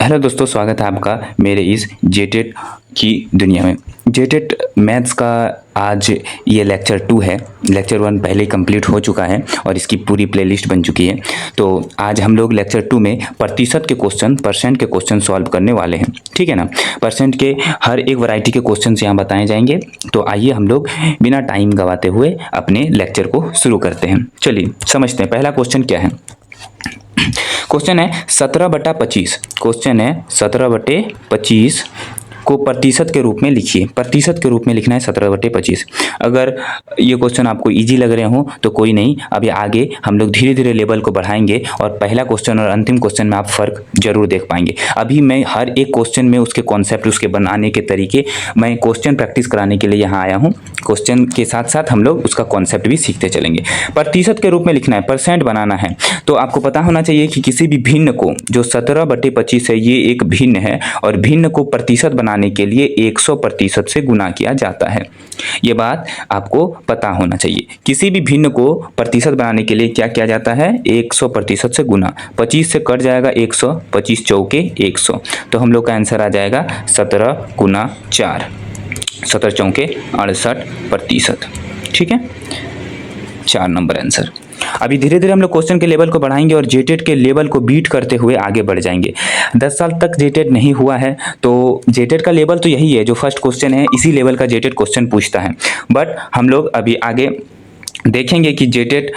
Hello दोस्तों, स्वागत है आपका मेरे इस जेटेट की दुनिया में। जेटेट मैथ्स का आज ये लेक्चर 2 है। लेक्चर 1 पहले ही कंप्लीट हो चुका है और इसकी पूरी प्लेलिस्ट बन चुकी है। तो आज हम लोग लेक्चर 2 में प्रतिशत के क्वेश्चन, परसेंट के क्वेश्चन सॉल्व करने वाले हैं। ठीक है ना। परसेंट के हर एक वैरायटी के क्वेश्चन यहाँ बताए जाएंगे। तो आइए हम लोग बिना टाइम गवाते हुए अपने लेक्चर को शुरू करते हैं। चलिए समझते हैं पहला क्वेश्चन क्या है। क्वेश्चन है 17/25। क्वेश्चन है 17/25 को प्रतिशत के रूप में लिखिए। प्रतिशत के रूप में लिखना है 17/25। अगर ये क्वेश्चन आपको इजी लग रहे हो तो कोई नहीं, अभी आगे हम लोग धीरे धीरे लेवल को बढ़ाएंगे और पहला क्वेश्चन और अंतिम क्वेश्चन में आप फर्क जरूर देख पाएंगे। अभी मैं हर एक क्वेश्चन में उसके कॉन्सेप्ट, उसके बनाने के तरीके, मैं क्वेश्चन प्रैक्टिस कराने के लिए यहाँ आया हूँ। क्वेश्चन के साथ साथ हम लोग उसका कॉन्सेप्ट भी सीखते चलेंगे। प्रतिशत के रूप में लिखना है, परसेंट बनाना है। तो आपको पता होना चाहिए कि किसी भी भिन्न को, जो 17/25 है, ये एक भिन्न है और भिन्न को प्रतिशत बनाने के लिए 100% से गुना किया जाता है। ये बात आपको पता होना चाहिए। किसी भी भिन्न को प्रतिशत बनाने के लिए क्या किया जाता है? 100% से गुना। 25 से कट जाएगा 100, 25 चौके 100। तो हम लोग का आंसर आ जाएगा 17 गुना 4, 17 चौके 68%। ठीक है, 4 नंबर आंसर। अभी धीरे धीरे हम लोग क्वेश्चन के लेवल को बढ़ाएंगे और जेटेट के लेवल को बीट करते हुए आगे बढ़ जाएंगे। 10 साल तक जेटेट नहीं हुआ है तो जेटेट का लेवल तो यही है, जो फर्स्ट क्वेश्चन है इसी लेवल का जेटेट क्वेश्चन पूछता है। बट हम लोग अभी आगे देखेंगे कि जेटेट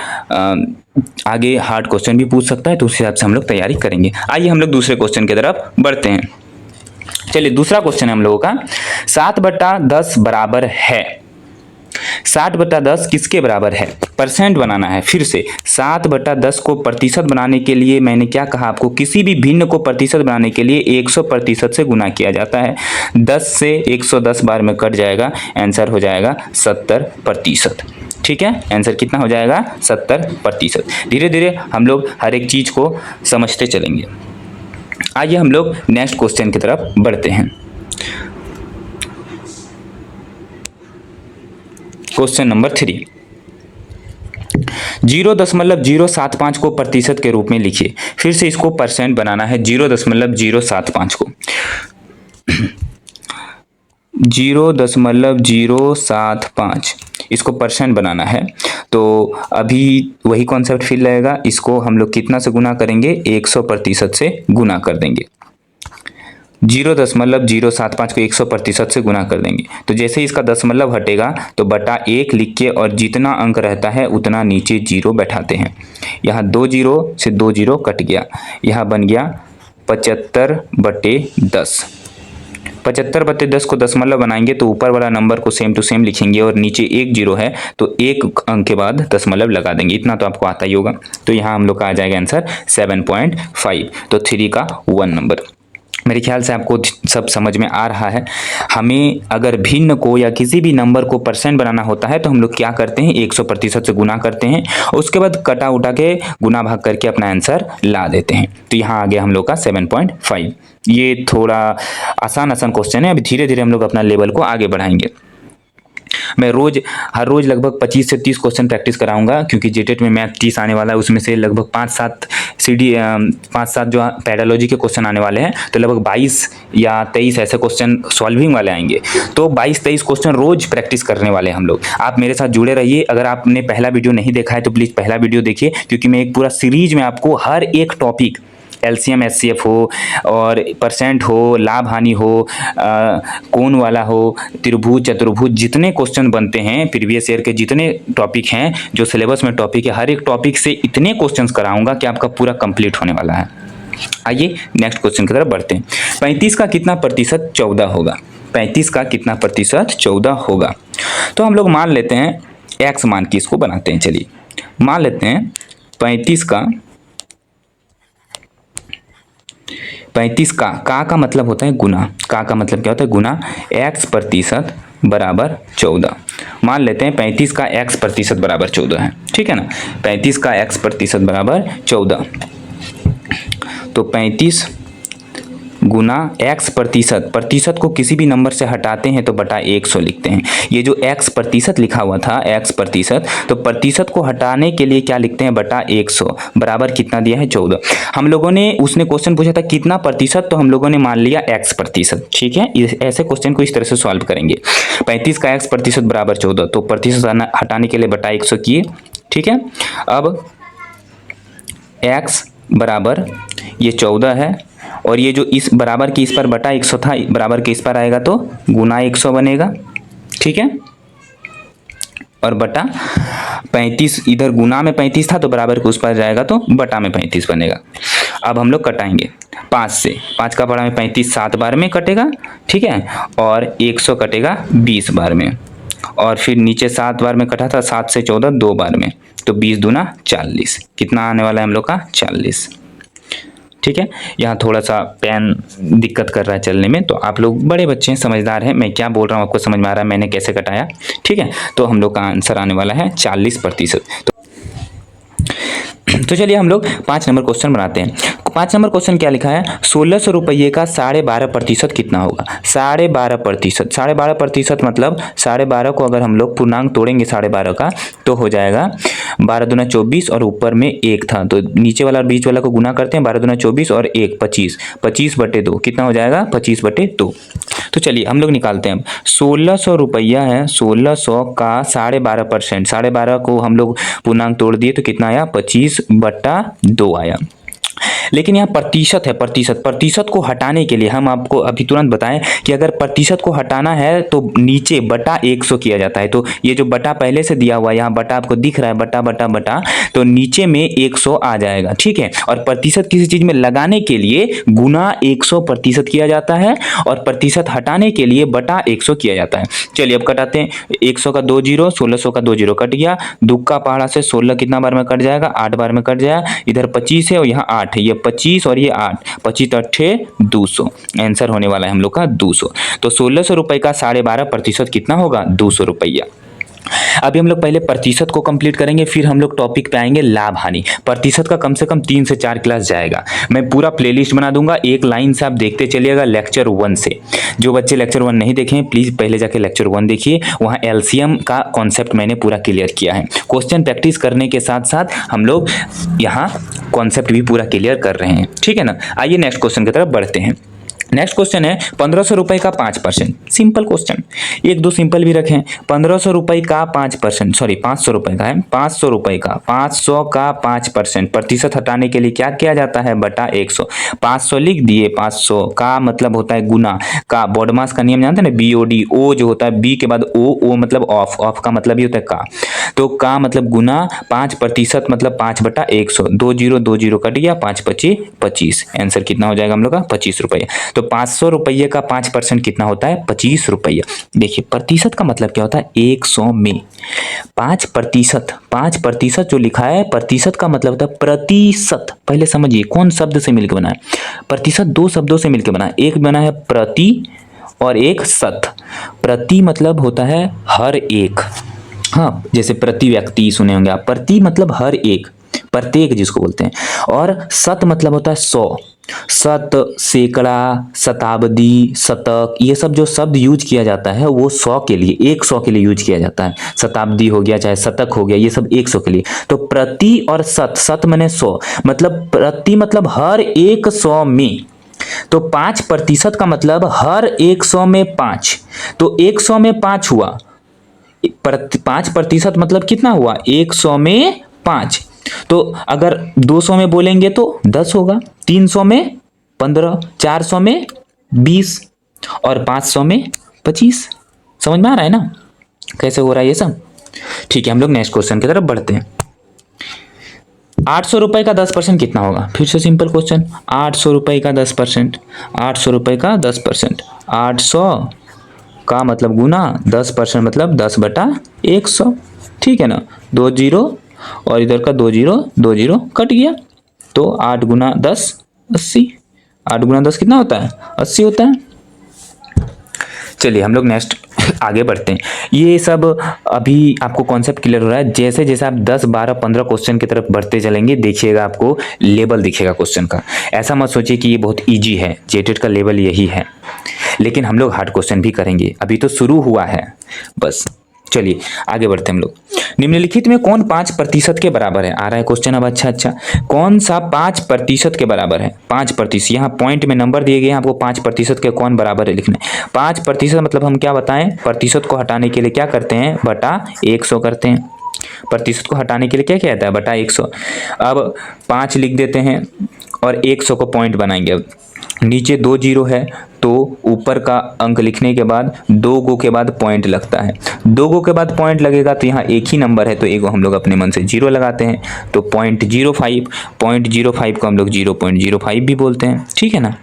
आगे हार्ड क्वेश्चन भी पूछ सकता है, तो उस हिसाब से हम लोग तैयारी करेंगे। आइए हम लोग दूसरे क्वेश्चन की तरफ बढ़ते हैं। चलिए दूसरा क्वेश्चन है हम लोगों का, 7/10 बराबर है। 7/10 किसके बराबर है? परसेंट बनाना है। फिर से 7/10 को प्रतिशत बनाने के लिए मैंने क्या कहा आपको? किसी भी भिन्न को प्रतिशत बनाने के लिए 100% से गुना किया जाता है। 10 से 110 बार में कट जाएगा, आंसर हो जाएगा 70%। ठीक है, आंसर कितना हो जाएगा? 70%। धीरे धीरे हम लोग हर एक चीज को समझते चलेंगे। आइए हम लोग नेक्स्ट क्वेश्चन की तरफ बढ़ते हैं। क्वेश्चन नंबर 3, 0.075 को प्रतिशत के रूप में लिखिए। फिर से इसको परसेंट बनाना है। 0.075 को 0.075 इसको परसेंट बनाना है। तो अभी वही कॉन्सेप्ट फिर लगेगा। इसको हम लोग कितना से गुना करेंगे? 100% से गुना कर देंगे। 0.075 को 100% से गुना कर देंगे। तो जैसे ही इसका दशमलव हटेगा तो बटा 1 लिख के और जितना अंक रहता है उतना नीचे 0 बैठाते हैं। यहाँ 2 0 से 2 0 कट गया, यहाँ बन गया 75/10। 75/10 को दशमलव बनाएंगे तो ऊपर वाला नंबर को सेम टू सेम लिखेंगे और नीचे 1 0 है तो 1 अंक के बाद दशमलव लगा देंगे। इतना तो आपको आता ही होगा। तो यहाँ हम लोग का आ जाएगा आंसर 7.5। तो 3 का 1 नंबर। मेरे ख्याल से आपको सब समझ में आ रहा है। हमें अगर भिन्न को या किसी भी नंबर को परसेंट बनाना होता है तो हम लोग क्या करते हैं? 100% से गुना करते हैं और उसके बाद कटा उठा के गुना भाग करके अपना आंसर ला देते हैं। तो यहाँ आ गया हम लोग का 7.5। ये थोड़ा आसान क्वेश्चन है। अभी धीरे धीरे हम लोग अपना लेवल को आगे बढ़ाएंगे। मैं हर रोज लगभग 25 से 30 क्वेश्चन प्रैक्टिस कराऊंगा, क्योंकि जेटेट में मैथ 30 आने वाला है। उसमें से लगभग 5-7 जो पैडालॉजी के क्वेश्चन आने वाले हैं, तो लगभग 22 या 23 ऐसे क्वेश्चन सॉल्विंग वाले आएंगे। तो 22-23 क्वेश्चन रोज प्रैक्टिस करने वाले हैं हम लोग। आप मेरे साथ जुड़े रहिए। अगर आपने पहला वीडियो नहीं देखा है तो प्लीज़ पहला वीडियो देखिए, क्योंकि मैं एक पूरा सीरीज में आपको हर एक टॉपिक, एलसीएम एचसीएफ हो और परसेंट हो, लाभ हानि हो, कोण वाला हो, त्रिभुज चतुर्भुज, जितने क्वेश्चन बनते हैं प्रीवियस ईयर के, जितने टॉपिक हैं जो सिलेबस में टॉपिक है, हर एक टॉपिक से इतने क्वेश्चंस कराऊंगा कि आपका पूरा कंप्लीट होने वाला है। आइए नेक्स्ट क्वेश्चन की तरफ बढ़ते हैं। 35 का कितना प्रतिशत 14 होगा? 35 का कितना प्रतिशत 14 होगा? तो हम लोग मान लेते हैं एक्स मान के इसको बनाते हैं। चलिए मान लेते हैं 35 का मतलब होता है गुना। का मतलब क्या होता है? गुना। x% बराबर 14। मान लेते हैं 35 का x% बराबर 14 है। ठीक है ना। 35 का x% बराबर 14। तो 35 गुना x प्रतिशत, प्रतिशत को किसी भी नंबर से हटाते हैं तो बटा 100 लिखते हैं। ये जो x प्रतिशत लिखा हुआ था, x प्रतिशत, तो प्रतिशत को हटाने के लिए क्या लिखते हैं, बटा 100 बराबर कितना दिया है 14। हम लोगों ने, उसने क्वेश्चन पूछा था कितना प्रतिशत, तो हम लोगों ने मान लिया x प्रतिशत। ठीक है, ऐसे क्वेश्चन को इस तरह से सॉल्व करेंगे। 35 का x प्रतिशत बराबर 14, तो प्रतिशत हटाने के लिए बटा 100 किए। ठीक है, अब x बराबर ये 14 है, और ये जो इस बराबर की इस पर बटा 100 था, बराबर के इस पर आएगा तो गुना 100 बनेगा। ठीक है, और बटा 35, इधर गुना में 35 था तो बराबर के उस पर जाएगा तो बटा में 35 बनेगा। अब हम लोग कटाएंगे 5 से, 5 का बड़ा में 35 7 बार में कटेगा। ठीक है, और 100 कटेगा 20 बार में, और फिर नीचे 7 बार में कटा था, 7 से 14 2 बार में, तो 20 दूना 40। कितना आने वाला है हम लोग का 40। ठीक है, यहाँ थोड़ा सा पेन दिक्कत कर रहा है चलने में, तो आप लोग बड़े बच्चे हैं, समझदार हैं, मैं क्या बोल रहा हूँ आपको समझ में आ रहा है, मैंने कैसे कटाया। ठीक है, तो हम लोग का आंसर आने वाला है 40%। तो चलिए हम लोग 5 नंबर क्वेश्चन बनाते हैं। 5 नंबर क्वेश्चन क्या लिखा है, 1600 रुपये का 12.5% कितना होगा। 12.5%, 12.5% मतलब 12.5 को अगर हम लोग पूर्णांक तोड़ेंगे 12.5 का, तो हो जाएगा 12 दूना 24, और ऊपर में 1 था तो नीचे वाला और बीच वाला को गुना करते हैं, 12 दूना 24 और 1 25, 25/2 कितना हो जाएगा 25/2। तो चलिए हम लोग निकालते हैं। अब 1600 रुपया है, 1600 का 12.5%, 12.5 को हम लोग पूर्णांक तोड़ दिए तो कितना आया 25/2 आया। लेकिन यहाँ प्रतिशत है, प्रतिशत को हटाने के लिए हम आपको अभी तुरंत बताएं कि अगर प्रतिशत को हटाना है तो नीचे बटा 100 किया जाता है। तो ये जो बटा पहले से दिया हुआ है, यहाँ बटा आपको दिख रहा है, बटा बटा बटा, तो नीचे में 100 आ जाएगा। ठीक है, और प्रतिशत किसी चीज में लगाने के लिए गुना 100% किया जाता है, और प्रतिशत हटाने के लिए बटा 100 किया जाता है। चलिए अब कटाते हैं। 100 का 2 जीरो, 1600 का 2 जीरो कट गया, दुक्का पहाड़ा से 16 कितना बार में कट जाएगा 8 बार में कट जाएगा। इधर 25 है और यहाँ 8 है, ये 25 और ये 8, 25 अट्ठे 200, आंसर होने वाला है हम लोग का 200। तो 1600 रुपये का 12.5% कितना होगा 200 रुपया। अभी हम लोग पहले प्रतिशत को कंप्लीट करेंगे, फिर हम लोग टॉपिक पे आएंगे लाभ हानि। प्रतिशत का कम से कम 3 से 4 क्लास जाएगा, मैं पूरा प्लेलिस्ट बना दूंगा, एक लाइन से आप देखते चलिएगा लेक्चर 1 से। जो बच्चे लेक्चर 1 नहीं देखे प्लीज पहले जाके लेक्चर 1 देखिए, वहाँ एलसीएम का कॉन्सेप्ट मैंने पूरा क्लियर किया है। क्वेश्चन प्रैक्टिस करने के साथ साथ हम लोग यहाँ कॉन्सेप्ट भी पूरा क्लियर कर रहे हैं। ठीक है ना, आइए नेक्स्ट क्वेश्चन की तरफ बढ़ते हैं। नेक्स्ट क्वेश्चन है 1500 रुपये का 5%। सिंपल क्वेश्चन, एक दो सिंपल भी रखें। 1500 रुपये का 5%, सॉरी 500 रुपये का है, 500 रुपये का 500 का 5%, प्रतिशत हटाने के लिए क्या किया जाता है बटा 100। 500 लिख दिए, 500 का मतलब होता है गुना का, बॉडमास का नियम जानते हैं ना, BOD, ओ जो होता है बी के बाद ओ मतलब ऑफ, ऑफ का मतलब ही होता है का, तो का मतलब गुना 5% मतलब 5/100, 2 जीरो कट गया, 5 25 25, आंसर कितना हो जाएगा हम लोग का 25 रुपये। तो 500 रुपये का 5% कितना होता है 25 रुपये। देखिए प्रतिशत का मतलब क्या होता है 100 में 5%, 5% जो लिखा है, प्रतिशत का मतलब होता है प्रतिशत। पहले समझिए कौन शब्द से मिलकर बना है, प्रतिशत 2 शब्दों से मिलकर बना है, एक बना है प्रति और एक शत। प्रति मतलब होता है हर एक, हाँ जैसे प्रति व्यक्ति सुने होंगे आप, प्रति मतलब हर एक, प्रत्येक जिसको बोलते हैं, और शत मतलब होता है 100। शत, सैकड़ा, शताब्दी, शतक, ये सब जो शब्द यूज किया जाता है वो 100 के लिए, 100 के लिए यूज किया जाता है। शताब्दी हो गया चाहे शतक हो गया, ये सब 100 के लिए। तो प्रति और शत, शत माने 100, मतलब प्रति मतलब हर 100 में, तो 5% का मतलब हर 100 में 5, तो 100 में 5 हुआ, 5% मतलब कितना हुआ 100 में 5। तो अगर 200 में बोलेंगे तो 10 होगा, 300 में 15, 400 में 20 और 500 में 25। समझ में आ रहा है ना कैसे हो रहा है ये सब। ठीक है, हम लोग नेक्स्ट क्वेश्चन की तरफ बढ़ते हैं। 800 रुपये का 10% कितना होगा। फिर से सिंपल क्वेश्चन, 800 रुपये का 10%, 800 रुपये का 10%, 800 का मतलब गुना 10% मतलब 10/100। ठीक है ना, 2 जीरो और इधर का 2 जीरो कट गया, तो 8 गुना 10 80, 8 गुना 10 कितना होता है 80 होता है। चलिए हम लोग नेक्स्ट आगे बढ़ते हैं। ये सब अभी आपको कॉन्सेप्ट क्लियर हो रहा है। जैसे जैसे आप 10, 12, 15 क्वेश्चन की तरफ बढ़ते चलेंगे, देखिएगा आपको लेवल दिखेगा क्वेश्चन का। ऐसा मत सोचिए कि ये बहुत इजी है, जेटेट का लेवल यही है, लेकिन हम लोग हार्ड क्वेश्चन भी करेंगे, अभी तो शुरू हुआ है बस। चलिए आगे बढ़ते हैं हम लोग। निम्नलिखित में कौन 5% के बराबर है? आ रहा है क्वेश्चन अब। अच्छा, कौन सा 5% के बराबर है? 5%, यहाँ पॉइंट में नंबर दिए गए हैं, आपको 5% के कौन बराबर है लिखना है। 5% मतलब हम क्या बताएं, प्रतिशत को हटाने के लिए क्या करते हैं, बटा 100 करते हैं। प्रतिशत को हटाने के लिए क्या कहता है, बटा 100। अब 5 लिख देते हैं और 100 को पॉइंट बनाएंगे। अब नीचे 2 जीरो है तो ऊपर का अंक लिखने के बाद 2 गो के बाद पॉइंट लगता है। 2 गो के बाद पॉइंट लगेगा तो यहाँ एक ही नंबर है तो एक हम लोग अपने मन से 0 लगाते हैं, तो 0.05 को हम लोग 0.05 भी बोलते हैं, ठीक है ना।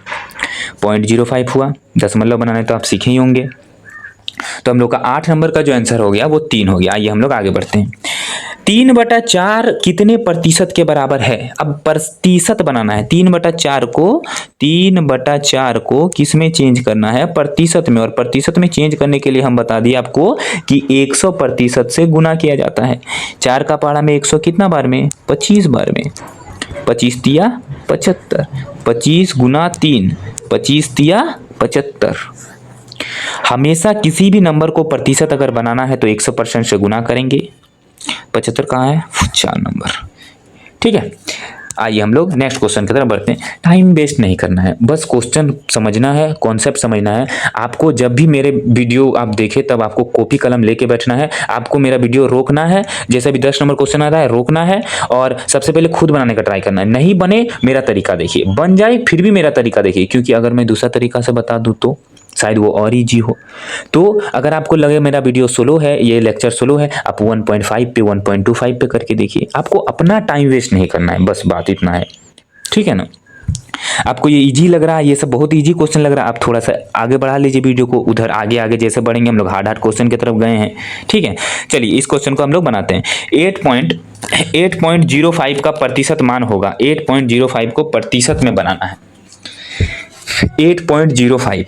0.05 हुआ। दशमलव बनाने तो आप सीखे ही होंगे। तो हम लोग का 8 नंबर का जो आंसर हो गया वो 3 हो गया। आइए हम लोग आगे बढ़ते हैं। 3/4 कितने प्रतिशत के बराबर है? अब प्रतिशत बनाना है। 3/4 को किस में चेंज करना है, प्रतिशत में। और प्रतिशत में चेंज करने के लिए हम बता दिए आपको कि 100% से गुना किया जाता है। 4 का पहाड़ा में 100 कितना बार में, 25 बार में। 25 तिया 75, 25 गुना 3, 25 तिया 75। हमेशा किसी भी नंबर को प्रतिशत अगर बनाना है तो 100% से गुना करेंगे। 75 कहाँ है, 4 नंबर, ठीक है। आइए हम लोग नेक्स्ट क्वेश्चन की तरफ बढ़ते हैं। टाइम वेस्ट नहीं करना है, बस क्वेश्चन समझना है, कॉन्सेप्ट समझना है। आपको जब भी मेरे वीडियो आप देखें तब आपको कॉपी कलम लेके बैठना है। आपको मेरा वीडियो रोकना है, जैसे भी 10 नंबर क्वेश्चन आ रहा है रोकना है और सबसे पहले खुद बनाने का ट्राई करना है। नहीं बने मेरा तरीका देखिए, बन जाए फिर भी मेरा तरीका देखिए, क्योंकि अगर मैं दूसरा तरीका से बता दूँ तो शायद वो और ईजी हो। तो अगर आपको लगे मेरा वीडियो स्लो है, ये लेक्चर स्लो है, आप 1.5 पे 1.25 पे करके देखिए। आपको अपना टाइम वेस्ट नहीं करना है, बस बात इतना है, ठीक है ना। आपको ये इजी लग रहा है, ये सब बहुत इजी क्वेश्चन लग रहा है, आप थोड़ा सा आगे बढ़ा लीजिए वीडियो को। उधर आगे आगे जैसे बढ़ेंगे हम लोग हार्ड क्वेश्चन की तरफ गए हैं, ठीक है। चलिए इस क्वेश्चन को हम लोग बनाते हैं। 8.05 का प्रतिशत मान होगा। 8.05 को प्रतिशत में बनाना है। 8.05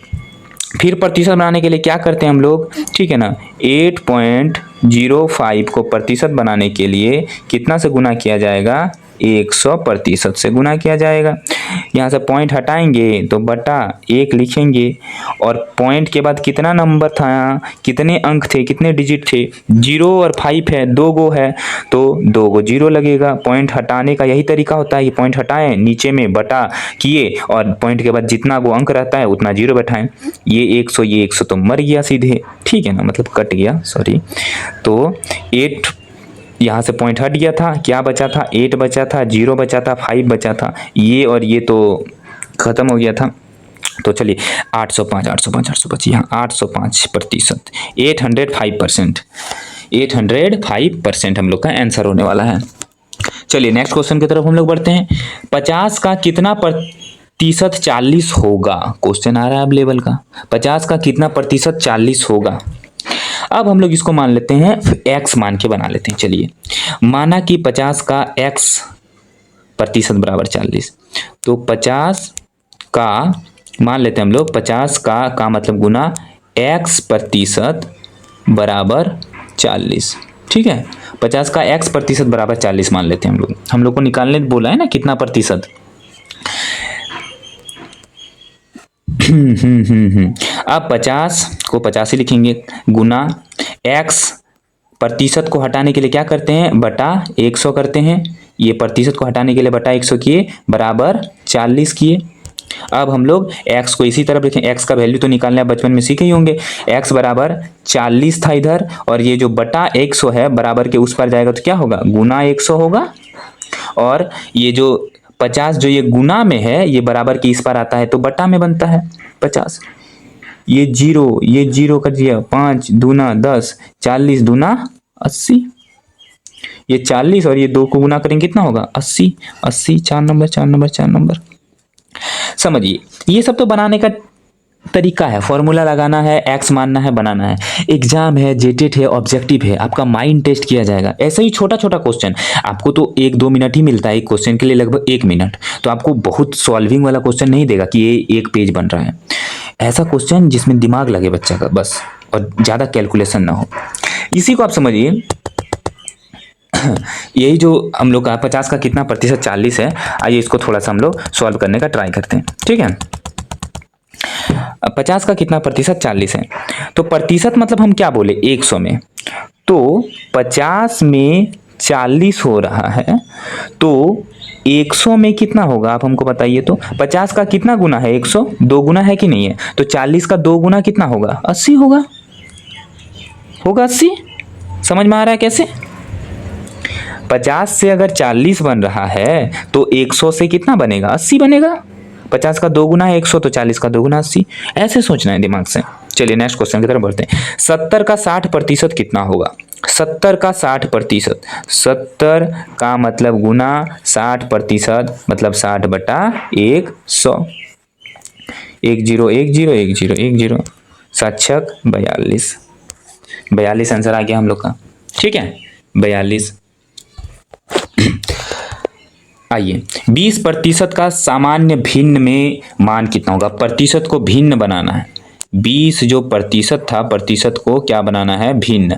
फिर प्रतिशत बनाने के लिए क्या करते हैं हम लोग, ठीक है ना। 8.05 को प्रतिशत बनाने के लिए कितना से गुना किया जाएगा, 100% से गुना किया जाएगा। यहाँ से पॉइंट हटाएंगे तो बटा 1 लिखेंगे और पॉइंट के बाद कितना नंबर था, यहाँ कितने अंक थे, कितने डिजिट थे, 0 और 5 है, 2 गो है तो 2 गो 0 लगेगा। पॉइंट हटाने का यही तरीका होता है कि पॉइंट हटाएं, नीचे में बटा किए और पॉइंट के बाद जितना गो अंक रहता है उतना 0 बैठाएं। ये 100 तो मर गया सीधे, ठीक है ना, मतलब कट गया, सॉरी। तो 8 यहाँ से पॉइंट हट गया था, क्या बचा था, 8 बचा था, 0 बचा था, 5 बचा था, ये और ये तो खत्म हो गया था। तो चलिए 805 यहाँ 805%, 805%, 805% हम लोग का आंसर होने वाला है। चलिए नेक्स्ट क्वेश्चन की तरफ हम लोग बढ़ते हैं। 50 का कितना प्रतिशत 40 होगा? क्वेश्चन आ रहा है अब लेवल का। 50 का कितना प्रतिशत 40 होगा? अब हम लोग इसको मान लेते हैं, x मान के बना लेते हैं। चलिए माना कि 50 का x प्रतिशत बराबर 40, तो 50 का मान लेते हैं हम लोग, 50 का मतलब गुना x प्रतिशत बराबर 40, ठीक है। 50 का x प्रतिशत बराबर 40 मान लेते हैं हम लोग। हम लोग को निकालने बोला है ना कितना प्रतिशत। अब 50 को 50 ही लिखेंगे, गुना x प्रतिशत को हटाने के लिए क्या करते हैं, बटा 100 करते हैं। ये प्रतिशत को हटाने के लिए बटा 100 किए बराबर 40 किए। अब हम लोग x को इसी तरफ लिखें, x का वैल्यू तो निकालना है, बचपन में सीखे ही होंगे। x बराबर 40 था इधर, और ये जो बटा 100 है बराबर के उस पर जाएगा तो क्या होगा, गुना 100 होगा। और ये जो 50 जो ये गुना में है ये बराबर के इस पर आता है तो बटा में बनता है 50। ये 0 कर दिया, 5 दूना 10, 40 दूना 80। ये 40 और ये 2 को गुना करेंगे कितना होगा, 80। 80 4 नंबर। समझिए ये सब तो बनाने का तरीका है, फॉर्मूला लगाना है, एक्स मानना है, बनाना है। एग्जाम है, जेटेट है, ऑब्जेक्टिव है, आपका माइंड टेस्ट किया जाएगा। ऐसे ही छोटा छोटा क्वेश्चन आपको तो 1-2 मिनट ही मिलता है, एक क्वेश्चन के लिए लगभग 1 मिनट। तो आपको बहुत सॉल्विंग वाला क्वेश्चन नहीं देगा कि ये 1 पेज बन रहा है। ऐसा क्वेश्चन जिसमें दिमाग लगे बच्चा का, बस और ज़्यादा कैलकुलेशन ना हो। इसी को आप समझिए, यही जो हम लोग का 50 का कितना प्रतिशत 40 है, आइए इसको थोड़ा सा हम लोग सॉल्व करने का ट्राई करते हैं। ठीक है, 50 का कितना प्रतिशत 40 है, तो प्रतिशत मतलब हम क्या बोले 100 में, तो 50 में 40 हो रहा है, तो 100 में कितना होगा आप हमको बताइए। तो 50 का कितना गुना है 100, 2 गुना है कि नहीं है, तो 40 का 2 गुना कितना होगा 80 होगा, 80। समझ में आ रहा है कैसे? 50 से अगर 40 बन रहा है तो 100 से कितना बनेगा 80 बनेगा। 50 का 2 गुना है 100, तो 40 का 2 गुना 80। ऐसे सोचना है दिमाग से। चलिए नेक्स्ट क्वेश्चन की तरफ बढ़ते हैं। 70 का 60% कितना होगा? 70 का 60%, 70 का मतलब गुना 60% मतलब 60/100। 10101010, 7 छक 42, 42 आंसर आ गया हम लोग का। ठीक है, 42। आइए 20% का सामान्य भिन्न में मान कितना होगा? प्रतिशत को भिन्न बनाना है। 20 जो प्रतिशत था, प्रतिशत को क्या बनाना है? भिन्न।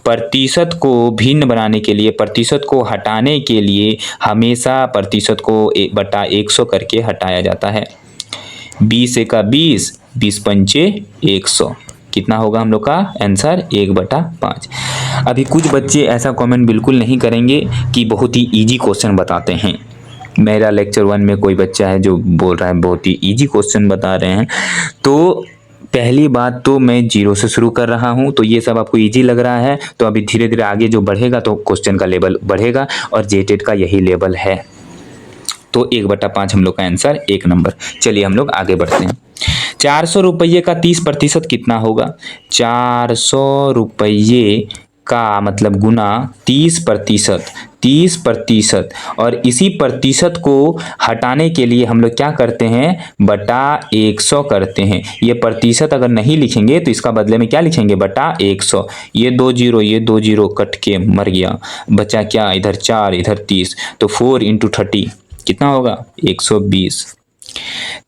प्रतिशत को भिन्न बनाने के लिए, प्रतिशत को हटाने के लिए हमेशा प्रतिशत को 1/100 करके हटाया जाता है। 20 एका 20, 20 पंचे 100, कितना होगा हम लोग का आंसर? 1/5। अभी कुछ बच्चे ऐसा कमेंट बिल्कुल नहीं करेंगे कि बहुत ही इजी क्वेश्चन बताते हैं। मेरा लेक्चर 1 में कोई बच्चा है जो बोल रहा है बहुत ही इजी क्वेश्चन बता रहे हैं, तो पहली बात तो मैं 0 से शुरू कर रहा हूं, तो ये सब आपको इजी लग रहा है, तो अभी धीरे धीरे आगे जो बढ़ेगा तो क्वेश्चन का लेवल बढ़ेगा, और जेटेड का यही लेवल है। तो 1/5 हम लोग का आंसर 1 नंबर। चलिए हम लोग आगे बढ़ते हैं। 400 रुपये का 30% कितना होगा? 400 रुपये का मतलब गुना 30%, 30%, और इसी प्रतिशत को हटाने के लिए हम लोग क्या करते हैं? बटा 100 करते हैं। ये प्रतिशत अगर नहीं लिखेंगे तो इसका बदले में क्या लिखेंगे? बटा 100। ये 2 जीरो, ये 2 जीरो कट के मर गया, बचा क्या? इधर 4, इधर 30, तो 4 × 30 कितना होगा? 120।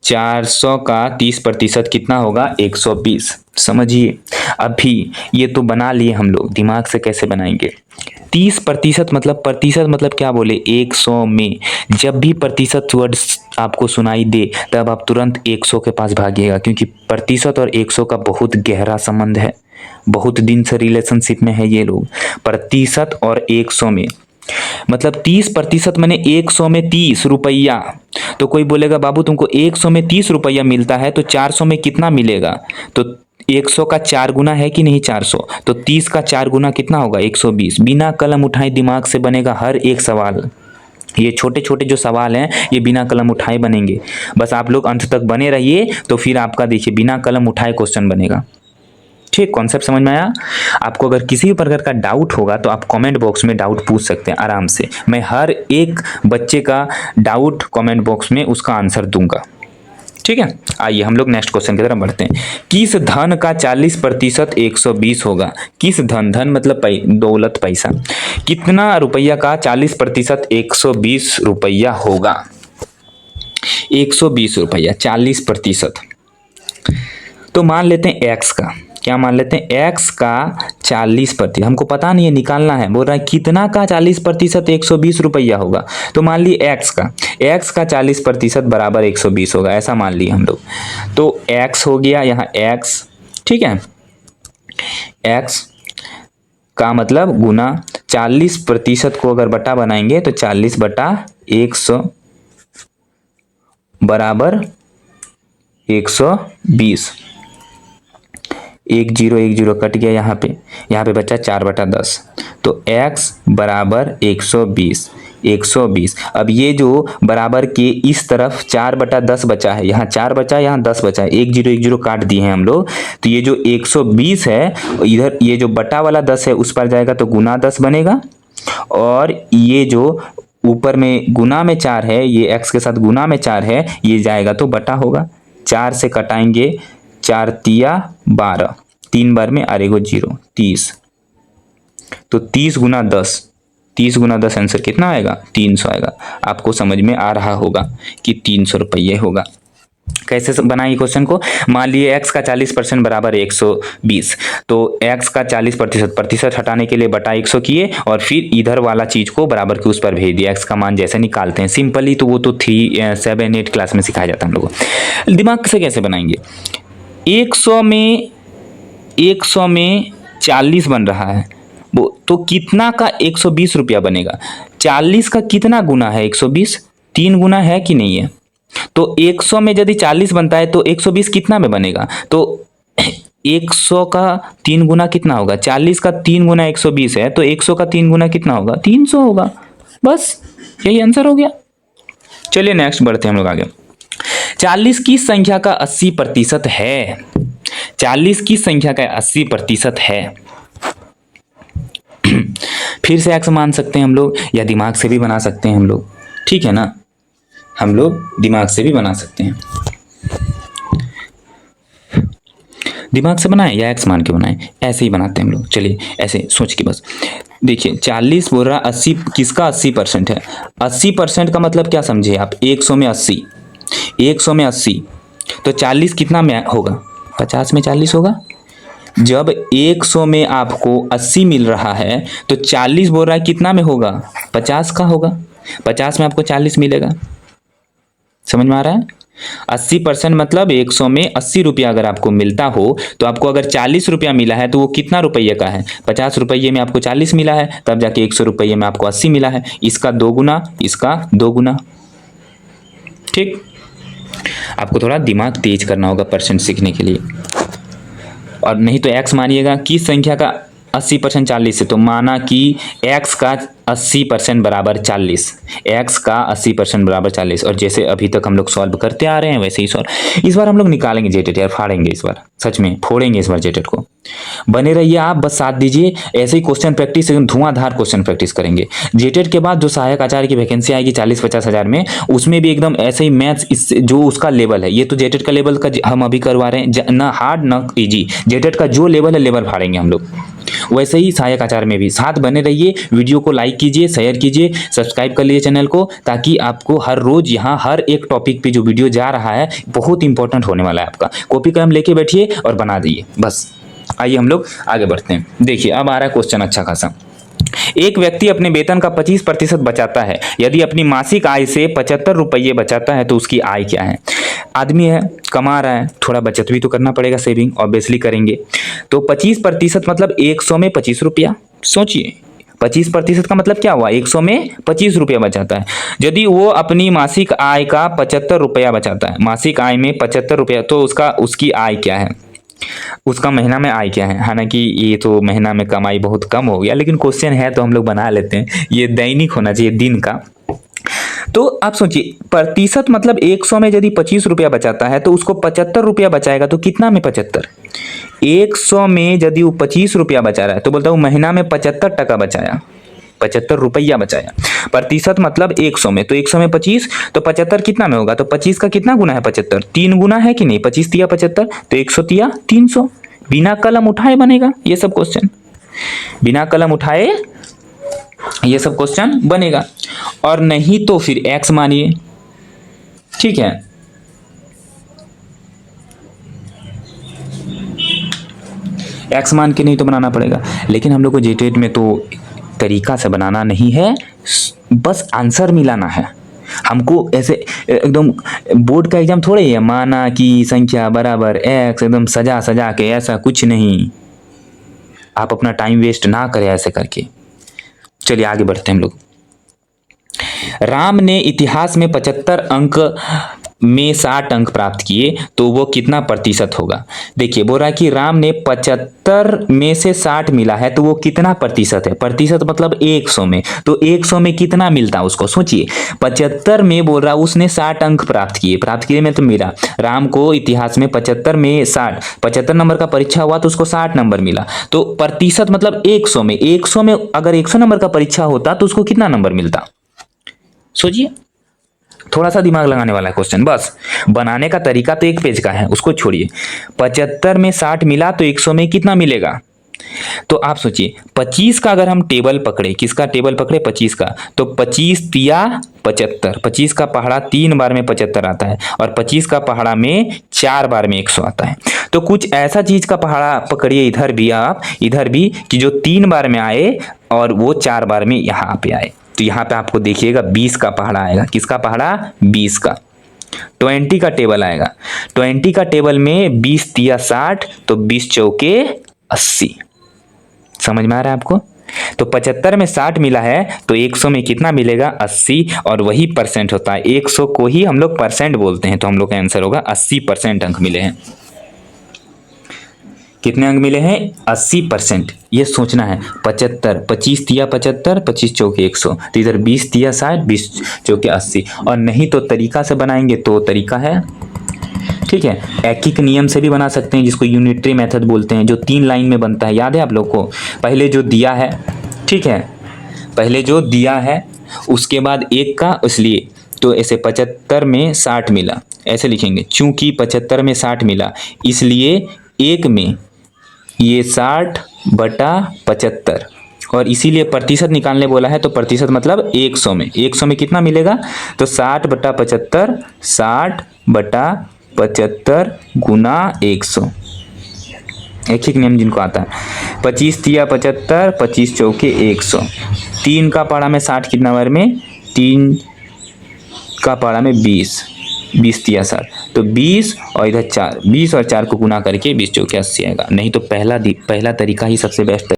400 का 30% कितना होगा? 120। समझिए, अभी ये तो बना लिए हम लोग, दिमाग से कैसे बनाएंगे? 30% मतलब क्या बोले? 100 में। जब भी प्रतिशत वर्ड आपको सुनाई दे तब आप तुरंत 100 के पास भागिएगा, क्योंकि प्रतिशत और 100 का बहुत गहरा संबंध है, बहुत दिन से रिलेशनशिप में है ये लोग। प्रतिशत और 100 में मतलब 30% मैंने 100 में 30 रुपया, तो कोई बोलेगा बाबू तुमको 100 में 30 रुपया मिलता है तो 400 में कितना मिलेगा? तो 100 का 4 गुना है कि नहीं 400, तो 30 का 4 गुना कितना होगा? 120। बिना कलम उठाए दिमाग से बनेगा हर एक सवाल। ये छोटे छोटे जो सवाल हैं ये बिना कलम उठाए बनेंगे, बस आप लोग अंत तक बने रहिए, तो फिर आपका देखिए बिना कलम उठाए क्वेश्चन बनेगा। ठीक, कॉन्सेप्ट समझ में आया? आपको अगर किसी भी प्रकार का डाउट होगा तो आप कमेंट बॉक्स में डाउट पूछ सकते हैं आराम से। मैं हर एक बच्चे का डाउट कमेंट बॉक्स में उसका आंसर दूंगा। ठीक है, आइए हम लोग नेक्स्ट क्वेश्चन की तरफ बढ़ते हैं। किस धन का 40% 120 होगा? किस धन, धन मतलब दौलत, पैसा, कितना रुपया का 40% 120 रुपया होगा? 120 रुपया 40%, तो मान लेते हैं x का, क्या मान लेते हैं? x का 40%, हमको पता नहीं है, निकालना है। बोल रहा है कितना का 40% 120 रुपया होगा, तो मान ली x का 40% बराबर 120 होगा, ऐसा मान लिए हम लोग। तो x हो गया यहाँ x, ठीक है, x का मतलब गुना 40% को अगर बटा बनाएंगे तो 40/100 बराबर 120। 1 0 कट गया, यहाँ पे बचा 4/10, तो x बराबर 120। अब ये जो बराबर के इस तरफ 4/10 बचा है, यहाँ 4 बचा, यहाँ 10 बचा है, 1 0 काट दिए हैं हम लोग, तो ये जो 120 है इधर ये जो बटा वाला 10 है उस पर जाएगा तो गुना 10 बनेगा, और ये जो ऊपर में गुना में 4 है, ये x के साथ गुना में 4 है, ये जाएगा तो बटा होगा। 4 से कटाएंगे, 4 तिया 12, 3 बार में आरेगो 0, 30, तो 30 गुना 10 आंसर कितना आएगा? 300 आएगा। आपको समझ में आ रहा होगा कि 300 रुपये होगा। कैसे बनाएंगे क्वेश्चन को? मान लिए x का 40% बराबर 120, तो x का 40% प्रतिशत हटाने के लिए बटा 100 किए और फिर इधर वाला चीज को बराबर के उस पर भेज दिया। x का मान जैसे निकालते हैं सिंपली, तो वो तो 3, 7, 8 क्लास में सिखाया जाता है हम लोगों को। दिमाग से कैसे बनाएंगे? 100 में 40 बन रहा है, वो तो कितना का 120 रुपया बनेगा? 40 का कितना गुना है 120? 3 गुना है कि नहीं है? तो 100 में यदि 40 बनता है तो 120 कितना में बनेगा? तो 100 का 3 गुना कितना होगा? 40 का 3 गुना 120 है, तो 100 का 3 गुना कितना होगा? 300 होगा। बस यही आंसर हो गया। चलिए नेक्स्ट बढ़ते हैं हम लोग आगे। 40 की संख्या का 80% है। 40 की संख्या का 80% है। फिर से एक्स मान सकते हैं हम लोग, या दिमाग से भी बना सकते हैं हम लोग, ठीक है ना? हम लोग दिमाग से भी बना सकते हैं। दिमाग से बनाएं या एक्स मान के बनाएं, ऐसे ही बनाते हैं हम लोग। चलिए ऐसे सोच के बस देखिए, 40 बोल रहा 80, किसका 80% है? 80% का मतलब क्या समझे आप? 100 में 80, 100 में 80, तो 40 कितना में होगा? 50 में 40 होगा। जब 100 में आपको 80 मिल रहा है तो 40 बोल रहा है कितना में होगा? 50 का होगा। 50 में आपको 40 मिलेगा। समझ में आ रहा है? 80% मतलब 100 में 80 रुपया अगर आपको मिलता हो तो आपको अगर 40 रुपया मिला है तो वो कितना रुपये का है? 50 रुपये में आपको 40 मिला है, तब जाके 100 रुपये में आपको 80 मिला है। इसका 2 गुना, इसका 2 गुना। ठीक, आपको थोड़ा दिमाग तेज करना होगा परसेंट सीखने के लिए। और नहीं तो एक्स मानिएगा, किस संख्या का 80% 40 है, तो माना कि x का 80% बराबर 40, x का 80% बराबर 40। और जैसे अभी तक हम लोग सॉल्व करते आ रहे हैं वैसे ही सॉल्व। इस बार हम लोग निकालेंगे जेटेट यार, फाड़ेंगे इस बार, सच में फोड़ेंगे इस बार जेटेट को। बने रहिए आप, बस साथ दीजिए। ऐसे ही क्वेश्चन प्रैक्टिस, एकदम धुआंधार क्वेश्चन प्रैक्टिस करेंगे। जेटेट के बाद जो सहायक आचार्य की वैकेंसी आएगी 40-50 हज़ार में, उसमें भी एकदम ऐसे ही मैथ्स, इससे जो उसका लेवल है, ये तो जेटेट का लेवल का हम अभी करवा रहे हैं, ना हार्ड ना इजी, जेटेट का जो लेवल है लेवल फाड़ेंगे हम लोग। वैसे ही सहायक आचार्य में भी साथ बने रहिए। वीडियो को लाइक कीजिए, शेयर कीजिए, सब्सक्राइब कर लीजिए चैनल को, ताकि आपको हर रोज यहाँ हर एक टॉपिक पे जो वीडियो जा रहा है बहुत इंपॉर्टेंट होने वाला है आपका। कॉपी कलम लेके बैठिए और बना दीजिए बस। आइए हम लोग आगे बढ़ते हैं। देखिए अब आ रहा है क्वेश्चन अच्छा खासा। एक व्यक्ति अपने वेतन का 25% बचाता है। यदि अपनी मासिक आय से 75 रुपये बचाता है तो उसकी आय क्या है? आदमी है, कमा रहा है, थोड़ा बचत भी तो करना पड़ेगा, सेविंग ऑब्वियसली करेंगे। तो 25% मतलब 100 में 25 रुपया। सोचिए 25% का मतलब क्या हुआ? 100 में 25 रुपया बचाता है। यदि वो अपनी मासिक आय का 75 रुपया बचाता है, मासिक आय में 75 रुपया, तो उसकी आय क्या है? उसका महीना में आय क्या है? हालांकि ये तो महीना में कमाई बहुत कम हो गया, लेकिन क्वेश्चन है तो हम लोग बना लेते हैं। ये दैनिक होना चाहिए, दिन का। तो आप सोचिए प्रतिशत मतलब 100 में यदि 25 रुपया बचाता है तो उसको 75 रुपया बचाएगा, तो कितना में 75? 100 में यदि वो 25 रुपया बचा रहा है तो बोलता हूँ महीना में 75% बचाया, 75 रुपया बचाया। प्रतिशत मतलब 100 में, तो 100 में 25, तो 75 कितना में होगा? तो 25 का कितना गुना है? 75, 3 गुना है कि नहीं? 25 तिया 75, तो 100 तिया 300। बिना कलम उठाए बनेगा ये सब क्वेश्चन, बिना कलम उठाए ये सब क्वेश्चन बनेगा। और नहीं तो फिर एक्स मानिए, ठीक है। एक्स मान के नहीं तो बनाना पड़ेगा, लेकिन हम लोग को जेटेट में तो तरीका से बनाना नहीं है, बस आंसर मिलाना है हमको। ऐसे एकदम बोर्ड का एग्जाम थोड़े ही है, माना कि संख्या बराबर एक्स, एकदम सजा सजा के, ऐसा कुछ नहीं। आप अपना टाइम वेस्ट ना करें ऐसे करके। चलिए आगे बढ़ते हैं हम लोग। राम ने इतिहास में 75 अंक में 60 अंक प्राप्त किए, तो वो कितना प्रतिशत होगा? देखिए बोल रहा है कि राम ने 75 में से 60 मिला है, तो वो कितना प्रतिशत है? प्रतिशत मतलब 100 में, तो 100 में कितना मिलता उसको? सोचिए 75 में बोल रहा उसने 60 अंक प्राप्त किए में तो मिला। राम को इतिहास में 75 में 60, 75 नंबर का परीक्षा हुआ तो उसको 60 नंबर मिला, तो प्रतिशत मतलब 100 में, 100 में अगर 100 नंबर का परीक्षा होता तो उसको कितना नंबर मिलता? सोचिए, थोड़ा सा दिमाग लगाने वाला क्वेश्चन, बस बनाने का तरीका तो एक पेज का है, उसको छोड़िए। 75 में 60 मिला तो 100 में कितना मिलेगा? तो आप सोचिए 25 का अगर हम टेबल पकड़े, किसका टेबल पकड़े, 25 का, तो 25 तिया 75, 25 का पहाड़ा 3 बार में 75 आता है और 25 का पहाड़ा में 4 बार में 100 आता है। तो कुछ ऐसा चीज का पहाड़ा पकड़िए इधर भी, आप इधर भी, कि जो 3 बार में आए और वो 4 बार में यहाँ पे आए। तो यहाँ पे आपको देखिएगा 20 का पहाड़ा आएगा, किसका पहाड़ा, 20 का। 20 का टेबल आएगा, 20 का टेबल में 20 तिया 60, तो 20 चौके 80। समझ में आ रहा है आपको? तो 75 में 60 मिला है तो 100 में कितना मिलेगा, 80, और वही परसेंट होता है, 100 को ही हम लोग परसेंट बोलते हैं। तो हम लोग का आंसर होगा 80% अंक मिले हैं। कितने अंक मिले हैं, 80%। ये सोचना है, 75, 25 तिया 75, 25 चौके 100, तो इधर 20 तिया 60, 20 चौके 80। और नहीं तो तरीका से बनाएंगे तो तरीका है, ठीक है, एकिक नियम से भी बना सकते हैं, जिसको यूनिटरी मेथड बोलते हैं, जो 3 लाइन में बनता है। याद है आप लोग को? पहले जो दिया है, ठीक है, पहले जो दिया है उसके बाद 1 का, इसलिए तो ऐसे 75 में 60 मिला, ऐसे लिखेंगे, चूंकि 75 में 60 मिला इसलिए 1 में ये 60/75, और इसीलिए प्रतिशत निकालने बोला है, तो प्रतिशत मतलब 100 में, 100 में कितना मिलेगा, तो 60/75, 60/75 गुना 100। एक ही नियम जिनको आता है, 25 तिया 75, 25 चौके 100, 3 का पारा में 60 कितना बार में, 3 का पारा में 20, 20 तिया 60, तो 20 और इधर 4, 20 और 4 को गुना करके 20 चौके 80 आएगा। नहीं तो पहला तरीका ही सबसे बेस्ट है।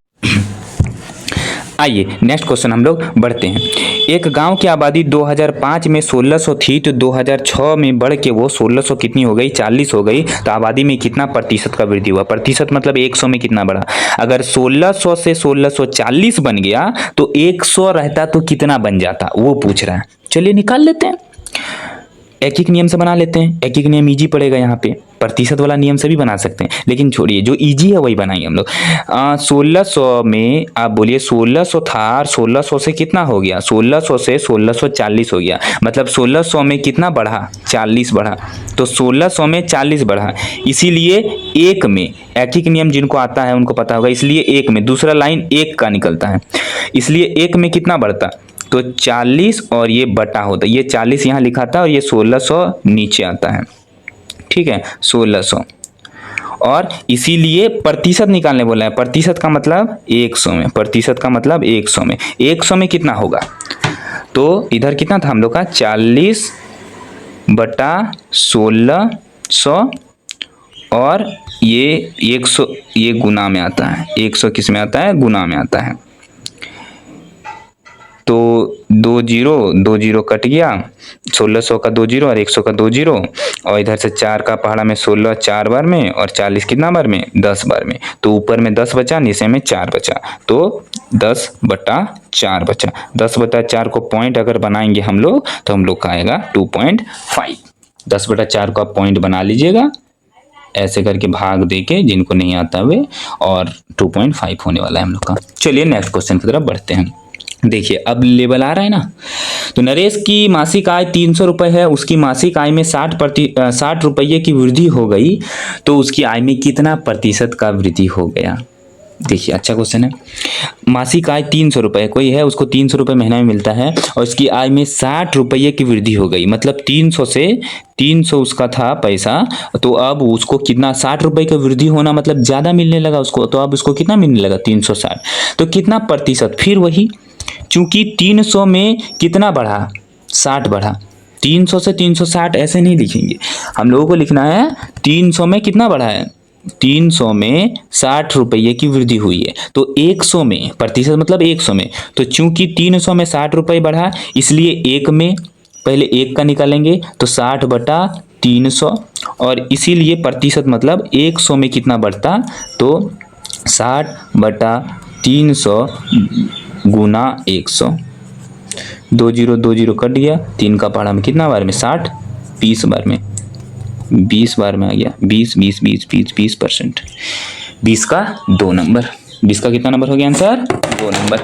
आइए नेक्स्ट क्वेश्चन हम लोग बढ़ते हैं। एक गांव की आबादी 2005 में 1600 थी, तो 2006 में बढ़ के वो 1600 कितनी हो गई, 40 हो गई। तो आबादी में कितना प्रतिशत का वृद्धि हुआ, प्रतिशत मतलब 100 में कितना बढ़ा। अगर 1600 से 1640 बन गया तो 100 रहता तो कितना बन जाता, वो पूछ रहा है। चलिए निकाल लेते हैं, एक एक नियम से बना लेते हैं। एक एक नियम इजी पड़ेगा, यहाँ पे प्रतिशत वाला नियम से भी बना सकते हैं, लेकिन छोड़िए, जो इजी है वही बनाएंगे हम लोग। 1600 में आप बोलिए 1600 था और 1600 से कितना हो गया, 1600 से 1640 हो गया, मतलब 1600 में कितना बढ़ा, 40 बढ़ा, तो 1600 में 40 बढ़ा। इसीलिए 1 में, एक ही नियम जिनको आता है उनको पता होगा, इसलिए 1 में दूसरा लाइन 1 का निकलता है, इसलिए 1 में कितना बढ़ता, तो 40 और ये बटा होता, ये 40 यहाँ लिखा था और ये 1600 नीचे आता है, ठीक है, 1600। और इसीलिए प्रतिशत निकालने बोला है, प्रतिशत का मतलब 100 में, प्रतिशत का मतलब 100 में, 100 में कितना होगा, तो इधर कितना था हम लोग का, 40/1600, और ये 100 ये गुना में आता है, 100 किस में आता है, गुना में आता है। तो 2 0 कट गया, 1600 का 2 0 और 100 का 2 0, और इधर से 4 का पहाड़ा में 16 4 बार में और 40 कितना बार में, 10 बार में, तो ऊपर में 10 बचा, नीचे में 4 बचा, तो 10/4 बचा। 10/4 को पॉइंट अगर बनाएंगे हम लोग तो हम लोग का आएगा 2.5। 10/4 को आप पॉइंट बना लीजिएगा, ऐसे करके भाग दे के, जिनको नहीं आता हुए, और 2.5 होने वाला है हम लोग का। चलिए नेक्स्ट क्वेश्चन की तरफ बढ़ते हैं। देखिए अब लेवल आ रहा है ना, तो नरेश की मासिक आय 300 रुपये है, उसकी मासिक आय में 60 रुपये की वृद्धि हो गई, तो उसकी आय में कितना प्रतिशत का वृद्धि हो गया। देखिए अच्छा क्वेश्चन है। मासिक आय 300 रुपये, कोई है उसको 300 रुपये महीना में मिलता है और उसकी आय में 60 रुपये की वृद्धि हो गई, मतलब 300 से 300 उसका था पैसा, तो अब उसको कितना, 60 रुपये की वृद्धि होना मतलब ज़्यादा मिलने लगा उसको, तो अब उसको कितना मिलने लगा, 360, तो कितना प्रतिशत, फिर वही, चूंकि 300 में कितना बढ़ा, 60 बढ़ा, 300 से 360 ऐसे नहीं लिखेंगे, हम लोगों को लिखना है 300 में कितना बढ़ा है, 300 में 60 रुपये की वृद्धि हुई है, तो 100 में, प्रतिशत मतलब 100 में, तो चूंकि 300 में 60 रुपये बढ़ा, इसलिए 1 में पहले 1 का निकालेंगे, तो 60/300, और इसीलिए प्रतिशत मतलब 100 में कितना बढ़ता, तो 60/300 गुना 100। 2 0 कट गया, 3 का पहाड़ा में कितना बार में, 60, 20 बार में, 20 बार में आ गया, 20%। 20 का 2 नंबर, 20 का कितना नंबर हो गया आंसर, 2 नंबर।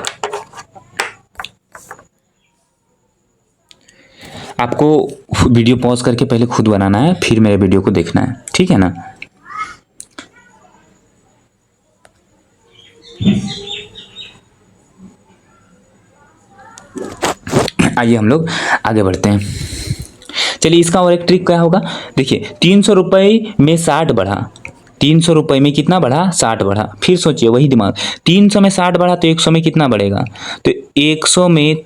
आपको वीडियो पॉज करके पहले खुद बनाना है, फिर मेरे वीडियो को देखना है, ठीक है ना। आइए हम लोग आगे बढ़ते हैं। चलिए इसका और एक ट्रिक क्या होगा, देखिए 300 रुपये में 60 बढ़ा, 300 रुपये में कितना बढ़ा, 60 बढ़ा। फिर सोचिए वही दिमाग, 300 में 60 बढ़ा तो 100 में कितना बढ़ेगा, तो 100 में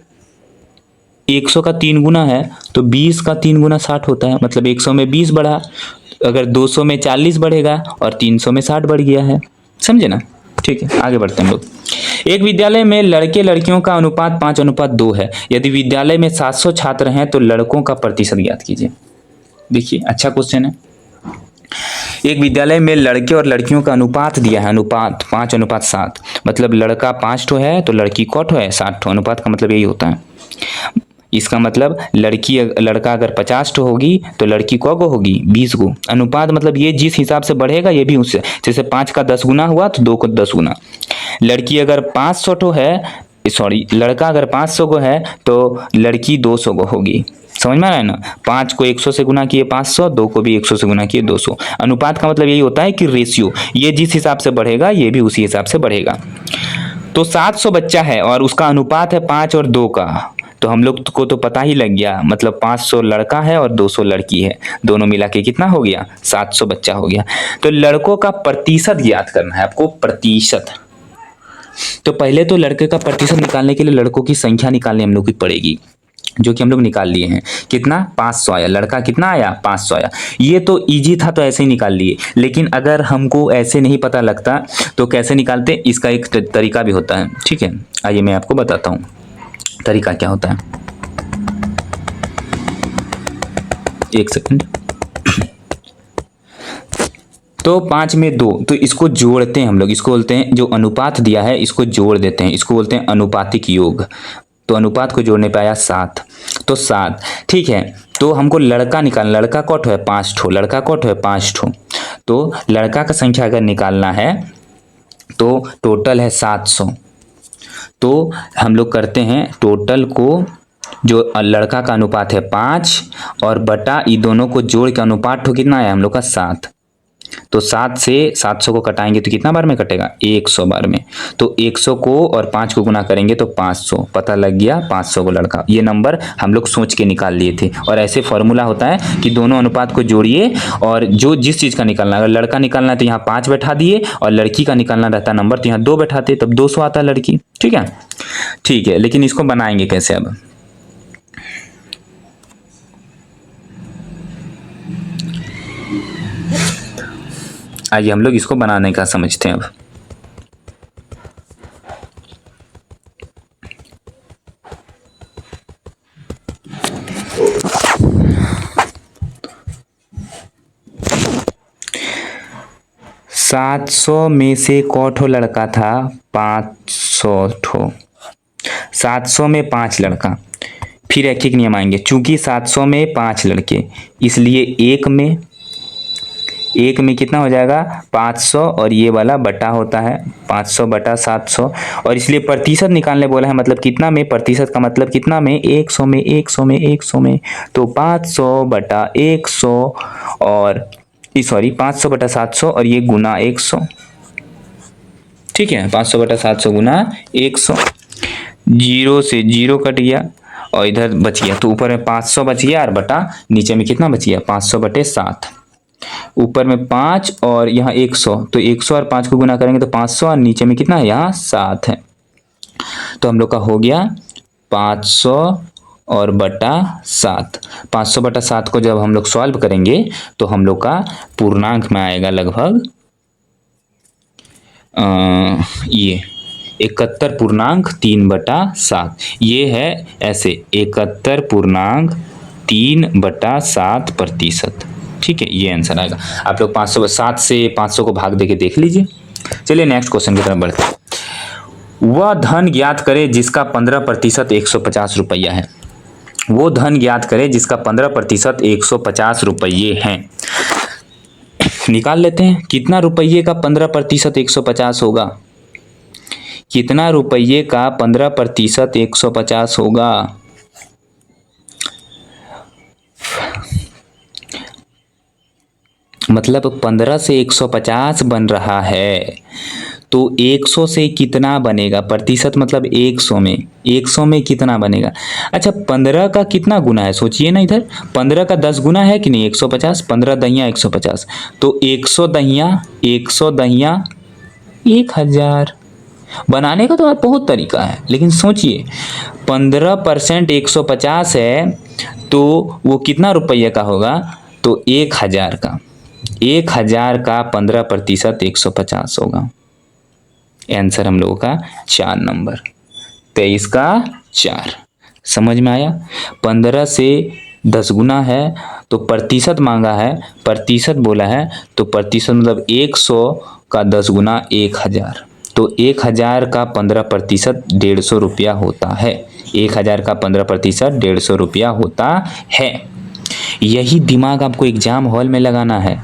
100 का 3 गुना है तो 20 का 3 गुना 60 होता है, मतलब 100 में 20 बढ़ा, अगर 200 में 40 बढ़ेगा और 300 में 60 बढ़ गया है, समझे ना। ठीक है आगे बढ़ते हैं हम लोग। एक विद्यालय में लड़के लड़कियों का अनुपात 5:2 है। यदि विद्यालय में 700 छात्र हैं तो लड़कों का प्रतिशत ज्ञात कीजिए। देखिए अच्छा क्वेश्चन है। एक विद्यालय में लड़के और लड़कियों का अनुपात दिया है, अनुपात 5:7, मतलब लड़का 5 ठो है तो लड़की कौ ठो है, 7 ठो। अनुपात का मतलब यही होता है। इसका मतलब लड़का अगर 50 ठो होगी तो लड़की कौ गो होगी, 20 गो। अनुपात मतलब ये जिस हिसाब से बढ़ेगा ये भी उससे, जैसे 5 का 10 गुना हुआ तो 2 को 10 गुना। लड़की अगर 500 ठो है, सॉरी लड़का अगर 500 गो है तो लड़की 200 गो होगी। समझ में आ रहा है ना। 5 को 100 से गुना किए 500, 2 को भी 100 से गुना किए 200। अनुपात का मतलब यही होता है कि रेशियो, ये जिस हिसाब से बढ़ेगा ये भी उसी हिसाब से बढ़ेगा। तो 700 बच्चा है और उसका अनुपात है 5 और 2 का, तो हम लोग को तो पता ही लग गया, मतलब 500 लड़का है और 200 लड़की है, दोनों मिला के कितना हो गया, 700 बच्चा हो गया। तो लड़कों का प्रतिशत ज्ञात करना है आपको, प्रतिशत। तो पहले तो लड़के का प्रतिशत निकालने के लिए लड़कों की संख्या निकालनी हम लोग की पड़ेगी, जो कि हम लोग निकाल लिए हैं। कितना, 500 आया। लड़का कितना आया, 500 आया। ये तो इजी था तो ऐसे ही निकाल लिए, लेकिन अगर हमको ऐसे नहीं पता लगता तो कैसे निकालते, इसका एक तरीका भी होता है। ठीक है आइए मैं आपको बताता हूँ तरीका क्या होता है। एक सेकंड। तो 5 में 2, तो इसको जोड़ते हैं हम लोग, इसको बोलते हैं, जो अनुपात दिया है इसको जोड़ देते हैं, इसको बोलते हैं अनुपातिक योग। तो अनुपात को जोड़ने पे आया 7, तो 7। ठीक है, तो हमको लड़का निकालना, लड़का कौन है, 5 ठो, लड़का कौन है, 5 ठो। तो लड़का का संख्या अगर निकालना है तो टोटल है 700। तो हम लोग करते हैं टोटल को, जो लड़का का अनुपात है 5 और बटा ये दोनों को जोड़ के अनुपात हो कितना आया हम लोग का 7। तो 7 से 700 को कटाएंगे तो कितना बार में कटेगा, 100 बार में। तो 100 को और 5 को गुना करेंगे तो 500, पता लग गया 500 को लड़का। ये नंबर हम लोग सोच के निकाल लिए थे। और ऐसे फॉर्मूला होता है कि दोनों अनुपात को जोड़िए और जो जिस चीज़ का निकालना, अगर लड़का निकालना है तो यहाँ 5 बैठा दिए, और लड़की का निकालना रहता नंबर तो यहाँ 2 बैठाते, तब 200 आता लड़की। ठीक है, ठीक है, लेकिन इसको बनाएंगे कैसे अब। आइए हम लोग इसको बनाने का समझते हैं अब। सात 700 में से कौ ठो लड़का था, 500 ठो। 700 में 5 लड़का, फिर एक एक नियम आएंगे। चूंकि 700 में 5 लड़के, इसलिए एक में कितना हो जाएगा, 500, और ये वाला बटा होता है 500 बटा 700। और इसलिए प्रतिशत निकालने बोला है, मतलब कितना में, प्रतिशत का मतलब कितना में, 100 में, 100 में, 100 में। तो 500 बटा 100 और सॉरी 500 बटा 700 और ये गुना 100। ठीक है, 500 बटा 700 गुना 100। 0 से 0 कट गया और इधर बच गया, तो ऊपर में 500 बच गया और बटा नीचे में कितना बच गया, 500 बटे 7। ऊपर में 5 और यहाँ 100, तो 100 और 5 को गुना करेंगे तो 500, और नीचे में कितना है, यहाँ 7 है। तो हम लोग का हो गया 500 और बटा 7। 500 बटा 7 को जब हम लोग सॉल्व करेंगे तो हम लोग का पूर्णांक में आएगा लगभग ये 71.3/7। ये है ऐसे 71.3/7%। ठीक है, ये आंसर आएगा। आप लोग 507 से 500 को भाग देके देख लीजिए। चलिए नेक्स्ट क्वेश्चन की तरफ बढ़ते हैं। वह धन ज्ञात करे जिसका 15% 150 रुपया है। वो धन ज्ञात करे जिसका 15% 150 रुपये हैं। निकाल लेते हैं, कितना रुपये का 15% 150 होगा, कितना रुपये का 15% 150 होगा। मतलब 15 से 150 बन रहा है, तो 100 से कितना बनेगा, प्रतिशत मतलब 100 में, 100 में कितना बनेगा। अच्छा 15 का कितना गुना है सोचिए ना, इधर 15 का 10 गुना है कि नहीं, 150, 15 दहिया 150, तो 100 दहिया 1000। बनाने का तो बहुत तरीका है, लेकिन सोचिए 15% 150 है तो वो कितना रुपये का होगा, तो 1000 का, 1000 का 15% 150 होगा। आंसर हम लोगों का 4 नंबर, 23 का 4। समझ में आया। 15 से 10 गुना है तो प्रतिशत मांगा है, प्रतिशत बोला है तो प्रतिशत मतलब 100 का 10 गुना 1000, तो 1000 का 15% 150 रुपया होता है। 1000 का 15% 150 रुपया होता है। यही दिमाग आपको एग्जाम हॉल में लगाना है।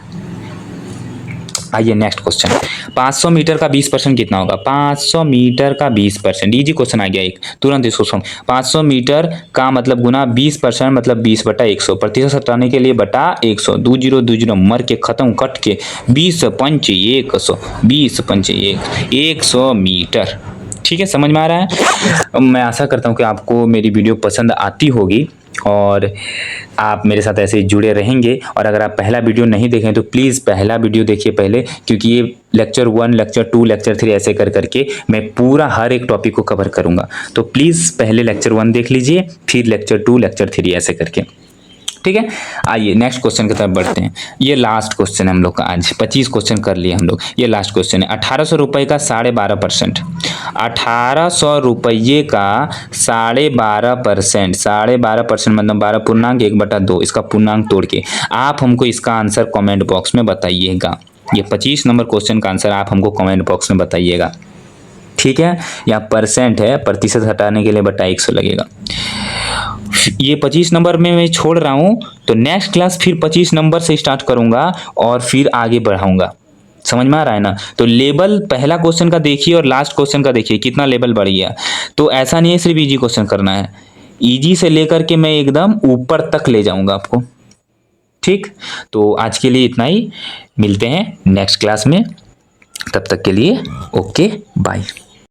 आइए नेक्स्ट क्वेश्चन, 500 मीटर का 20% कितना होगा। 500 मीटर का 20%, इजी क्वेश्चन आ गया एक, तुरंत इसको सुन। 500 मीटर का मतलब गुना 20% मतलब 20/100, प्रतिशत हटाने के लिए बटा 100, 20 मर के खत्म कट के 20 पंच 100, 20 पंच 100 मीटर। ठीक है, समझ में आ रहा है। मैं आशा करता हूँ कि आपको मेरी वीडियो पसंद आती होगी और आप मेरे साथ ऐसे जुड़े रहेंगे। और अगर आप पहला वीडियो नहीं देखें तो प्लीज़ पहला वीडियो देखिए पहले, क्योंकि ये लेक्चर 1, लेक्चर 2, लेक्चर 3 ऐसे करके मैं पूरा हर एक टॉपिक को कवर करूँगा। तो प्लीज़ पहले लेक्चर 1 देख लीजिए, फिर लेक्चर 2, लेक्चर 3 ऐसे करके। ठीक है, आइए नेक्स्ट क्वेश्चन की तरफ बढ़ते हैं। ये लास्ट क्वेश्चन है हम लोग का आज, 25 क्वेश्चन कर लिए हम लोग, ये लास्ट क्वेश्चन है। 1800 रुपये का 12.5%, 1800 रुपये का 12.5%, 12.5% मतलब 12.1/2, इसका पूर्णांक तोड़ के आप हमको इसका आंसर कमेंट बॉक्स में बताइएगा। ये 25 नंबर क्वेश्चन का आंसर आप हमको कमेंट बॉक्स में बताइएगा। ठीक है, यहाँ परसेंट है, प्रतिशत हटाने के लिए बटा 100 लगेगा। ये 25 नंबर में मैं छोड़ रहा हूँ, तो नेक्स्ट क्लास फिर 25 नंबर से स्टार्ट करूँगा और फिर आगे बढ़ाऊँगा। समझ में आ रहा है ना। तो लेवल पहला क्वेश्चन का देखिए और लास्ट क्वेश्चन का देखिए कितना लेवल बढ़ गया। तो ऐसा नहीं है सिर्फ इजी क्वेश्चन करना है, इजी से लेकर के मैं एकदम ऊपर तक ले जाऊँगा आपको। ठीक, तो आज के लिए इतना ही, मिलते हैं नेक्स्ट क्लास में, तब तक के लिए ओके बाय।